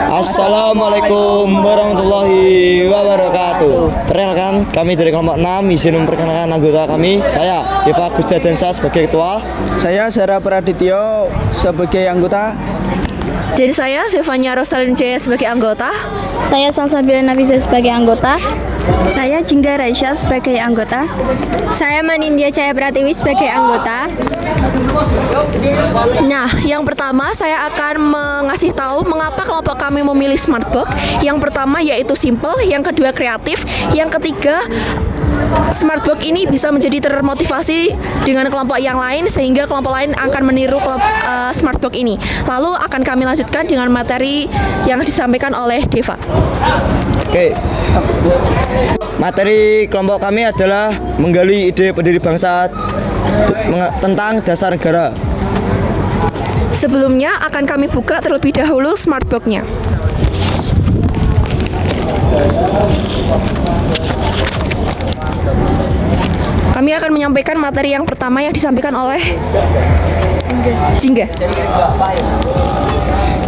Assalamualaikum warahmatullahi wabarakatuh. Perkenalkan, kami dari kelompok 6 izin memperkenalkan anggota kami. Saya Deva Gujadensa sebagai ketua. Saya Zara Pradityo sebagai anggota. Dan saya Zevanya Rosalin Jaya sebagai anggota. Saya Salsabila Nafisa sebagai anggota. Saya Jingga Raisya sebagai anggota. Saya Manindya Jaya Pratiwi sebagai anggota. Nah, yang pertama saya akan mengasih tahu mengapa kelompok kami memilih Smartbox. Yang pertama yaitu simple, yang kedua kreatif, yang ketiga Smartbox ini bisa menjadi termotivasi dengan kelompok yang lain sehingga kelompok lain akan meniru Smartbox ini. Lalu akan kami lanjutkan dengan materi yang disampaikan oleh Deva. Oke. Materi kelompok kami adalah menggali ide pendiri bangsa tentang dasar negara. Sebelumnya akan kami buka terlebih dahulu Smartbox-nya. Kami akan menyampaikan materi yang pertama yang disampaikan oleh Jingga.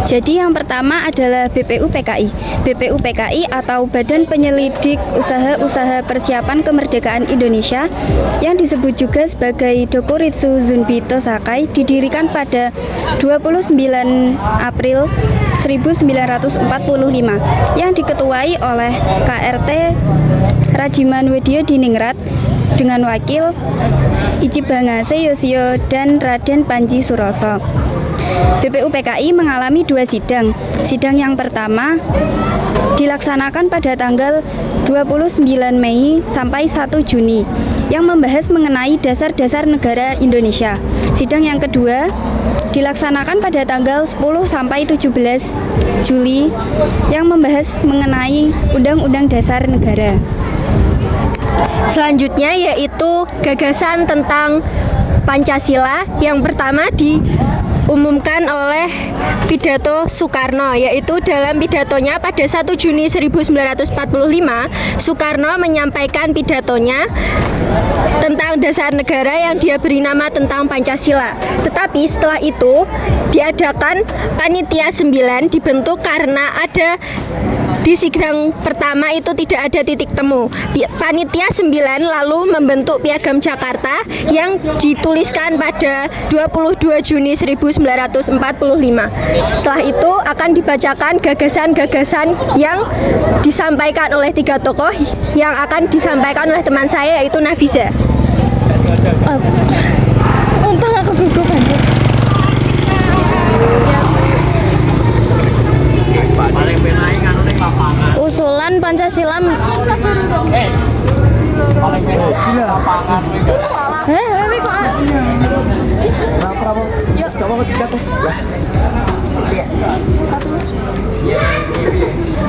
Jadi yang pertama adalah BPUPKI. BPUPKI atau Badan Penyelidik Usaha-Usaha Persiapan Kemerdekaan Indonesia yang disebut juga sebagai Dokuritsu Zunbito Sakai didirikan pada 29 April 1945 yang diketuai oleh KRT Rajiman Wedyo Diningrat dengan wakil Ichibangase Yoshio dan Raden Panji Suroso. BPUPKI mengalami 2 sidang. Sidang yang pertama dilaksanakan pada tanggal 29 Mei sampai 1 Juni yang membahas mengenai dasar-dasar negara Indonesia. Sidang yang kedua dilaksanakan pada tanggal 10 sampai 17 Juli yang membahas mengenai Undang-Undang Dasar Negara. Selanjutnya yaitu gagasan tentang Pancasila. Yang pertama diumumkan oleh pidato Soekarno, yaitu dalam pidatonya pada 1 Juni 1945 Soekarno menyampaikan pidatonya tentang dasar negara yang dia beri nama tentang Pancasila. Tetapi setelah itu diadakan Panitia 9 dibentuk karena ada di sidang pertama itu tidak ada titik temu. Panitia 9 lalu membentuk Piagam Jakarta yang dituliskan pada 22 Juni 1945. Setelah itu akan dibacakan gagasan-gagasan yang disampaikan oleh 3 tokoh yang akan disampaikan oleh teman saya yaitu Nafisa. Untung aku gugup aja. Usulan Pancasila.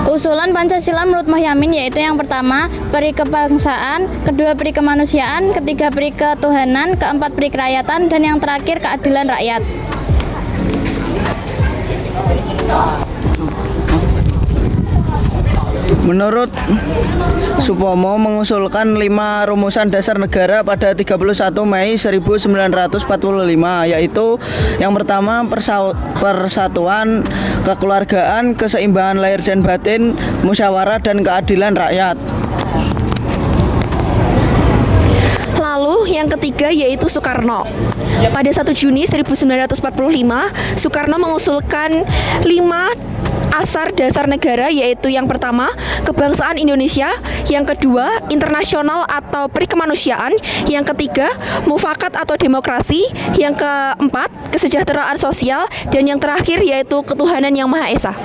Usulan Pancasila menurut Mohyamin yaitu yang pertama peri kebangsaan, kedua peri kemanusiaan, ketiga peri ketuhanan, keempat peri kerakyatan, dan yang terakhir keadilan rakyat. Menurut Supomo mengusulkan 5 rumusan dasar negara pada 31 Mei 1945, yaitu yang pertama persatuan, kekeluargaan, keseimbangan lahir dan batin, musyawarah dan keadilan rakyat. Lalu yang ketiga yaitu Soekarno. Pada 1 Juni 1945, Soekarno mengusulkan 5 asar dasar negara, yaitu yang pertama kebangsaan Indonesia, yang kedua internasional atau peri kemanusiaan, yang ketiga mufakat atau demokrasi, yang keempat kesejahteraan sosial, dan yang terakhir yaitu ketuhanan yang Maha Esa.